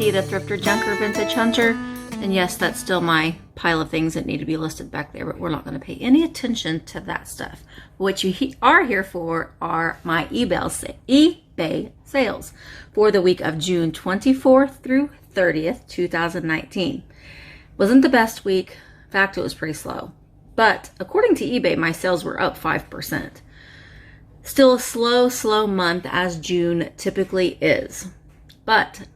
be it a thrift or junk or vintage hunter, then yes, that's still my pile of things that need to be listed back there, but we're not going to pay any attention to that stuff. What you are here for are my eBay sales for the week of June 24th through 30th, 2019. Wasn't the best week. In fact, it was pretty slow. But according to eBay, my sales were up 5%. Still a slow month, as June typically is. But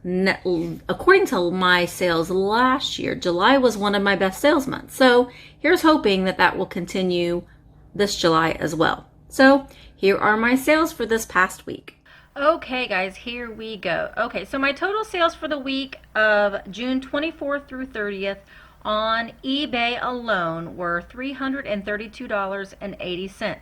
according to my sales last year, July was one of my best sales months. So here's hoping that that will continue this July as well. So here are my sales for this past week. Okay guys, here we go. Okay, so my total sales for the week of June 24th through 30th on eBay alone were $332.80.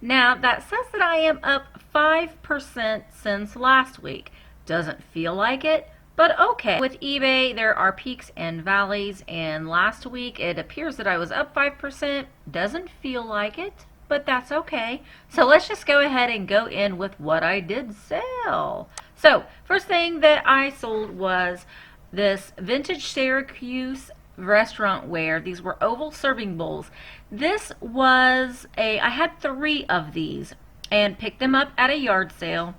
Now that says that I am up 5% since last week. Doesn't feel like it, but okay. With eBay, there are peaks and valleys, and last week it appears that I was up 5%. Doesn't feel like it, but that's okay. So let's just go ahead and go in with what I did sell. So first thing that I sold was this vintage Syracuse restaurant ware. These were oval serving bowls. This was I had 3 of these and picked them up at a yard sale.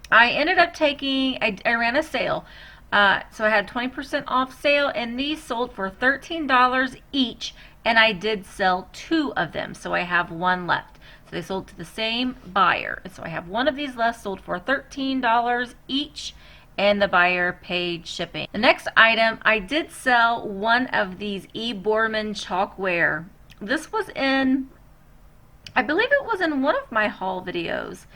I ended up taking, I ran a sale, so I had 20% off sale, and these sold for $13 each, and I did sell 2 of them, so I have 1 left. So they sold to the same buyer, so I have 1 of these left, sold for $13 each, and the buyer paid shipping. The next item, I did sell 1 of these Ybor Man Chalk ware. This was in, I believe it was in one of my haul videos.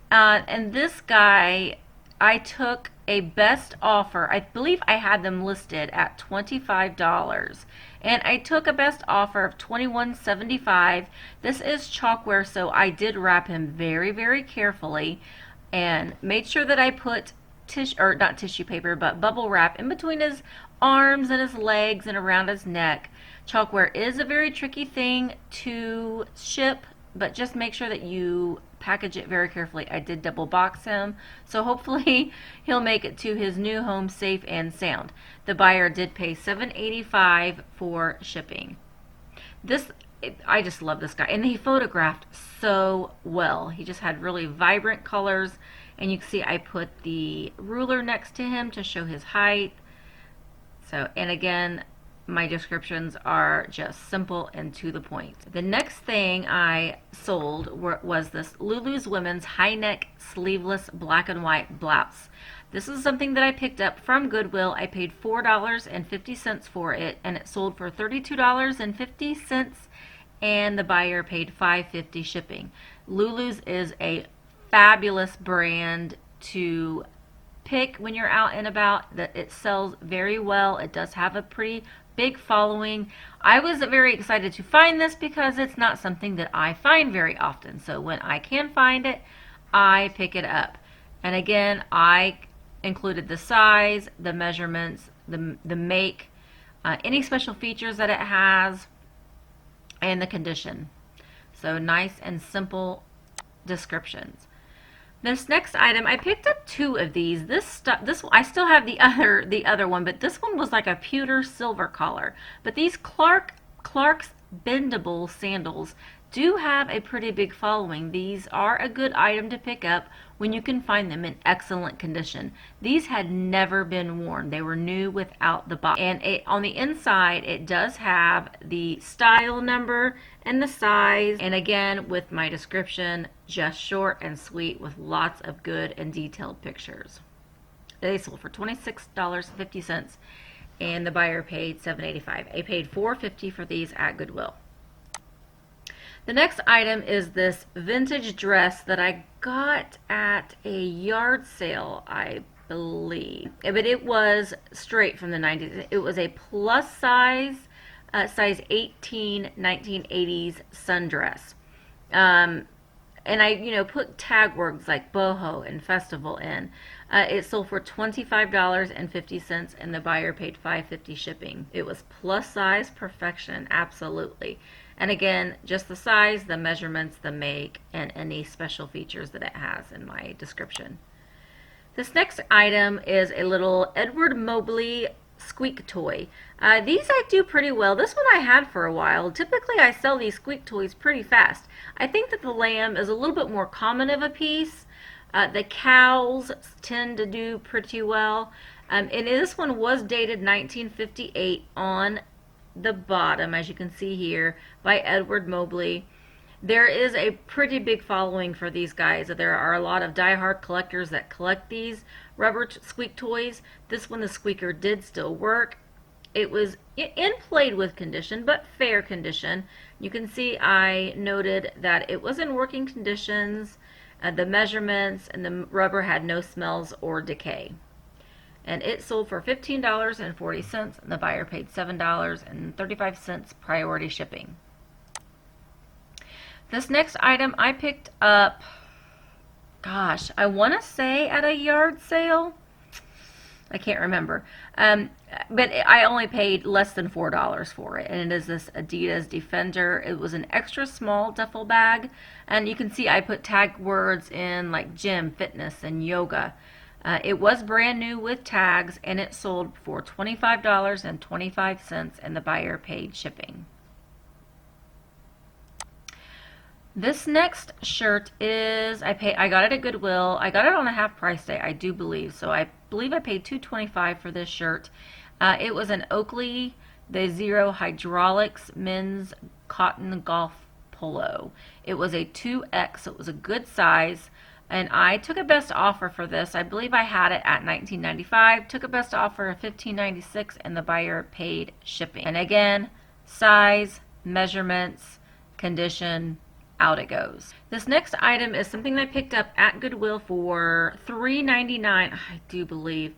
And this guy, I took a best offer. I believe I had them listed at $25, and I took a best offer of $21.75. This is chalkware, so I did wrap him very, very carefully and made sure that I put not tissue paper, but bubble wrap in between his arms and his legs and around his neck. Chalkware is a very tricky thing to ship, but just make sure that you package it very carefully. I did double box him, so hopefully he'll make it to his new home safe and sound. The buyer did pay $7.85 for shipping. I just love this guy, and he photographed so well. He just had really vibrant colors, and you can see I put the ruler next to him to show his height. So, and again, my descriptions are just simple and to the point. The next thing I sold was this Lulus women's high neck sleeveless black and white blouse. This is something that I picked up from Goodwill. I paid $4.50 for it, and it sold for $32.50, and the buyer paid $5.50 shipping. Lulus is a fabulous brand to pick when you're out and about. That it sells very well. It does have a pretty big following. I was very excited to find this because it's not something that I find very often. So when I can find it, I pick it up. And again, I included the size, the measurements, the make, any special features that it has, and the condition. So nice and simple descriptions. This next item, I picked up 2 of these. I still have the other one, but this one was like a pewter silver color. But these Clark's Bendable sandals do have a pretty big following. These are a good item to pick up when you can find them in excellent condition. These had never been worn. They were new without the box. And on the inside, it does have the style number and the size. And again, with my description, just short and sweet with lots of good and detailed pictures. They sold for $26.50, and the buyer paid $7.85. I paid $4.50 for these at Goodwill. The next item is this vintage dress that I got at a yard sale, I believe. But it was straight from the 90s. It was a plus size, size 18, 1980s sundress. And I, put tag words like boho and festival in. It sold for $25.50, and the buyer paid $5.50 shipping. It was plus size perfection, absolutely. And again, just the size, the measurements, the make, and any special features that it has in my description. This next item is a little Edward Mobley squeak toy. These I do pretty well. This one I had for a while. Typically I sell these squeak toys pretty fast. I think that the lamb is a little bit more common of a piece. The cows tend to do pretty well. And this one was dated 1958 on the bottom, as you can see here, by Edward Mobley. There is a pretty big following for these guys. There are a lot of die-hard collectors that collect these rubber squeak toys. This one, the Squeaker, did still work. It was in played with condition, but fair condition. You can see I noted that it was in working conditions, the measurements, and the rubber had no smells or decay. And it sold for $15.40, and the buyer paid $7.35 priority shipping. This next item I picked up, gosh, I want to say at a yard sale. I can't remember. But I only paid less than $4 for it. And it is this Adidas Defender. It was an extra small duffel bag. And you can see I put tag words in like gym, fitness, and yoga. It was brand new with tags, and it sold for $25.25, and the buyer paid shipping. This next shirt is, I got it at Goodwill. I got it on a half price day, I do believe. So I believe I paid $2.25 for this shirt. It was an Oakley Day Zero hydraulics men's cotton golf polo. It was a 2X, so it was a good size. And I took a best offer for this. I believe I had it at $19.95. Took a best offer of $15.96, and the buyer paid shipping. And again, size, measurements, condition, out it goes. This next item is something I picked up at Goodwill for $3.99, I do believe.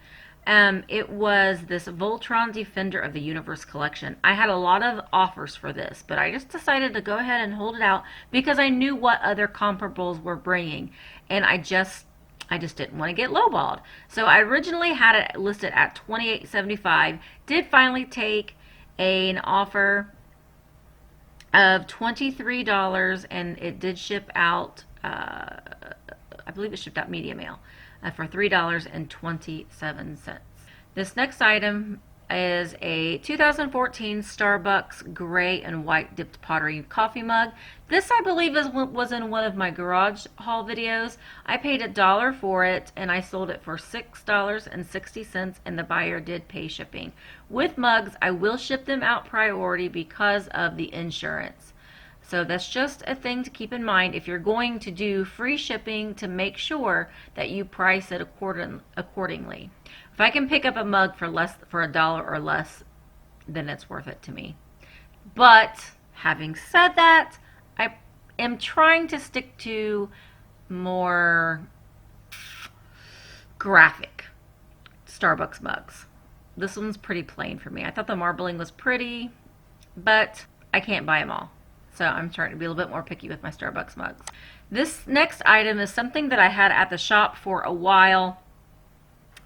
It was this Voltron Defender of the Universe collection. I had a lot of offers for this, but I just decided to go ahead and hold it out because I knew what other comparables were bringing, and I just didn't want to get lowballed. So I originally had it listed at $28.75. Did finally take an offer of $23, and it did ship out, I believe it shipped out media mail, for $3.27. This next item is a 2014 Starbucks gray and white dipped pottery coffee mug. This, I believe, was in one of my garage haul videos. I paid $1 for it, and I sold it for $6.60, and the buyer did pay shipping. With mugs, I will ship them out priority because of the insurance. So that's just a thing to keep in mind if you're going to do free shipping, to make sure that you price it accordingly. If I can pick up a mug for $1 or less, then it's worth it to me. But having said that, I am trying to stick to more graphic Starbucks mugs. This one's pretty plain for me. I thought the marbling was pretty, but I can't buy them all. So I'm trying to be a little bit more picky with my Starbucks mugs. This next item is something that I had at the shop for a while.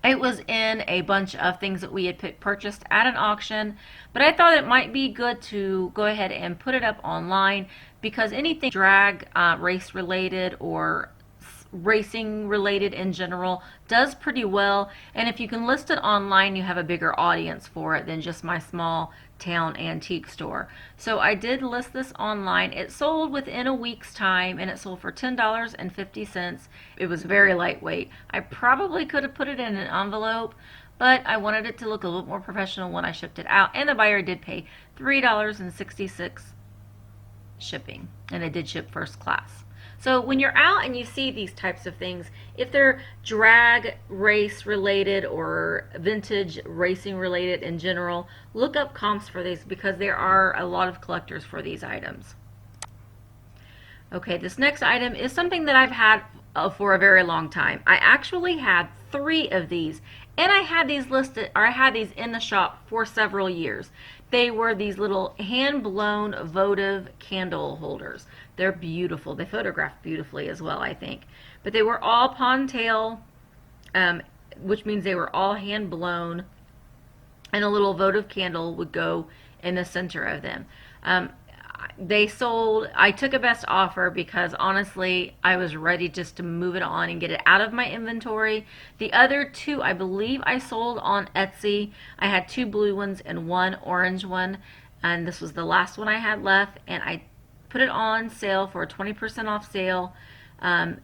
It was in a bunch of things that we had purchased at an auction, but I thought it might be good to go ahead and put it up online, because anything drag race related or racing related in general does pretty well, and if you can list it online, you have a bigger audience for it than just my small town antique store. So I did list this online. It sold within a week's time, and it sold for $10.50. It was very lightweight. I probably could have put it in an envelope, but I wanted it to look a little bit more professional when I shipped it out, and the buyer did pay $3.66 shipping, and it did ship first class. So when you're out and you see these types of things, if they're drag race related or vintage racing related in general, look up comps for these, because there are a lot of collectors for these items. Okay, this next item is something that I've had for a very long time. I actually had 3 of these, and I had these listed, or I had these in the shop for several years. They were these little hand-blown votive candle holders. They're beautiful. They photograph beautifully as well, I think. But they were all ponytail, which means they were all hand-blown, and a little votive candle would go in the center of them. they sold. I took a best offer because honestly, I was ready just to move it on and get it out of my inventory. The other two, I believe I sold on Etsy. I had 2 blue ones and 1 orange one, and this was the last one I had left, and I put it on sale for a 20% off sale.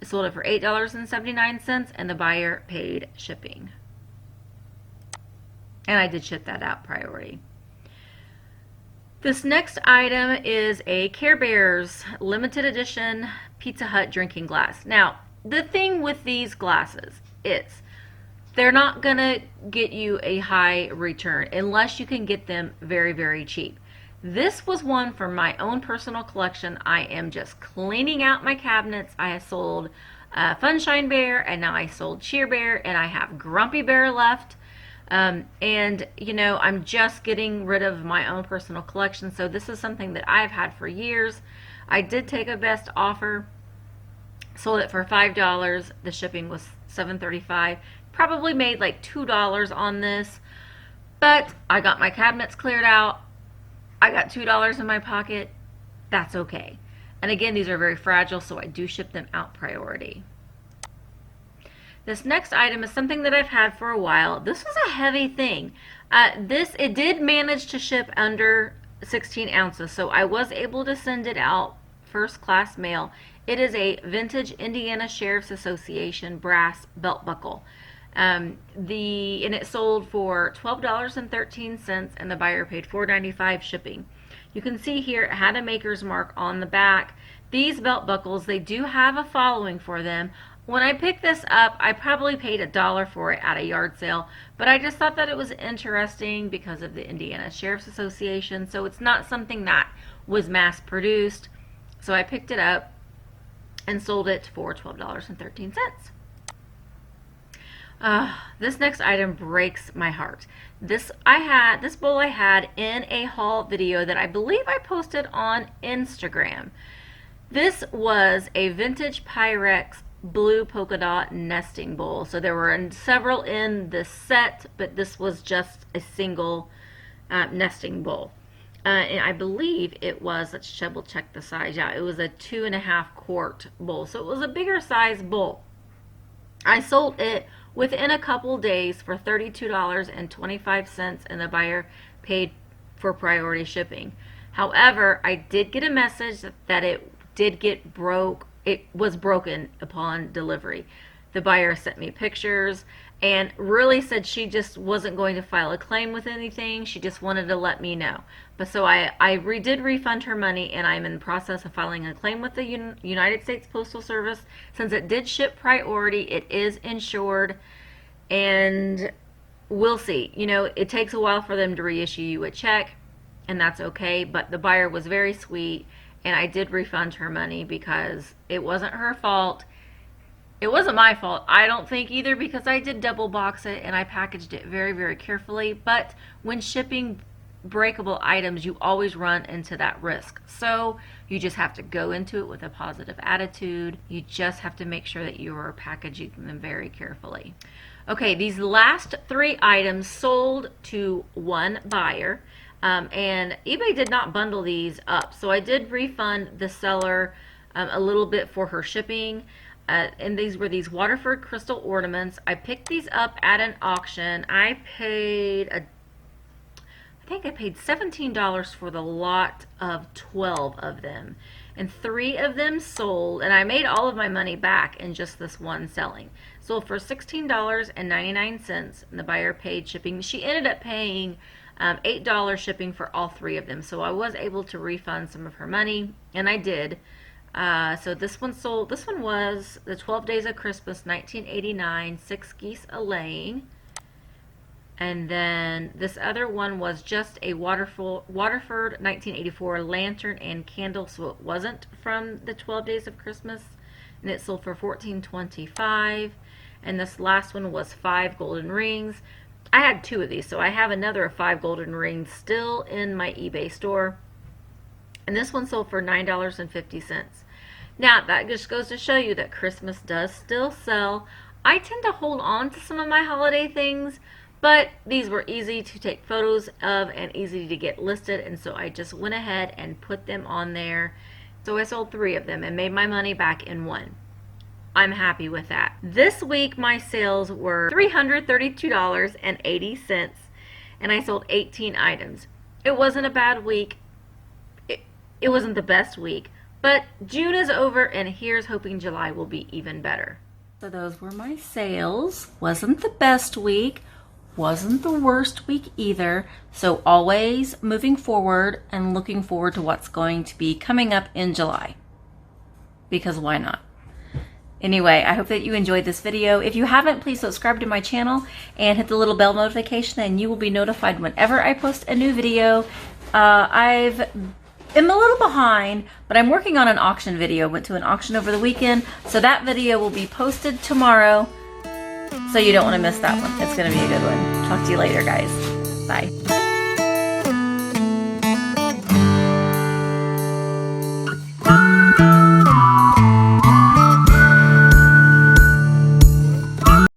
Sold it for $8.79, and the buyer paid shipping. And I did ship that out priority. This next item is a Care Bears limited edition Pizza Hut drinking glass. Now, the thing with these glasses is they're not going to get you a high return unless you can get them very, very cheap. This was one for my own personal collection. I am just cleaning out my cabinets. I have sold Funshine Bear, and now I sold Cheer Bear, and I have Grumpy Bear left. And you know, I'm just getting rid of my own personal collection, so this is something that I've had for years. I did take a best offer, sold it for $5. The shipping was $7.35. Probably made like $2 on this, but I got my cabinets cleared out. I got $2 in my pocket. That's okay. And again, these are very fragile, so I do ship them out priority. This next item is something that I've had for a while. This was a heavy thing. It did manage to ship under 16 ounces, so I was able to send it out first class mail. It is a vintage Indiana Sheriff's Association brass belt buckle. And it sold for $12.13, and the buyer paid $4.95 shipping. You can see here it had a maker's mark on the back. These belt buckles, they do have a following for them. When I picked this up, I probably paid $1 for it at a yard sale, but I just thought that it was interesting because of the Indiana Sheriff's Association, so it's not something that was mass produced. So I picked it up and sold it for $12.13. This next item breaks my heart. This bowl I had in a haul video that I believe I posted on Instagram. This was a vintage Pyrex blue polka dot nesting bowl. So there were several in this set, but this was just a single nesting bowl. And I believe it was, let's double check the size. Yeah, it was a 2.5 quart bowl. So it was a bigger size bowl. I sold it within a couple days for $32.25, and the buyer paid for priority shipping. However, I did get a message that it did get broke. It was broken upon delivery. The buyer sent me pictures and really said she just wasn't going to file a claim with anything. She just wanted to let me know. But so I did refund her money, and I'm in the process of filing a claim with the United States Postal Service. Since it did ship priority, it is insured, and we'll see. You know, it takes a while for them to reissue you a check, and that's okay. But the buyer was very sweet, and I did refund her money because it wasn't her fault. It wasn't my fault, I don't think, either, because I did double box it and I packaged it very, very carefully. But when shipping breakable items, you always run into that risk. So you just have to go into it with a positive attitude. You just have to make sure that you are packaging them very carefully. Okay, these last 3 items sold to one buyer. And eBay did not bundle these up, so I did refund the seller a little bit for her shipping. And these were these Waterford crystal ornaments. I picked these up at an auction. I think I paid $17 for the lot of 12 of them, and 3 of them sold, and I made all of my money back in just this one selling. Sold for $16.99, and the buyer paid shipping. She ended up paying $8 shipping for all 3 of them, so I was able to refund some of her money, and I did. So this one sold. This one was the 12 Days of Christmas 1989 6 geese a laying, and then this other one was just a Waterford 1984 lantern and candle, so it wasn't from the 12 Days of Christmas, and it sold for $14.25. And this last one was 5 golden rings. I had 2 of these, so I have another 5 golden rings still in my eBay store. And this one sold for $9.50. Now, that just goes to show you that Christmas does still sell. I tend to hold on to some of my holiday things, But these were easy to take photos of and easy to get listed, and so I just went ahead and put them on there. So I sold 3 of them and made my money back in 1. I'm happy with that. This week my sales were $332.80 and I sold 18 items. It wasn't a bad week. It wasn't the best week, but June is over and here's hoping July will be even better. So those were my sales. Wasn't the best week. Wasn't the worst week either. So always moving forward and looking forward to what's going to be coming up in July. Because why not? Anyway, I hope that you enjoyed this video. If you haven't, please subscribe to my channel and hit the little bell notification and you will be notified whenever I post a new video. I'm a little behind, but I'm working on an auction video. Went to an auction over the weekend, so that video will be posted tomorrow. So you don't want to miss that one. It's going to be a good one. Talk to you later, guys. Bye.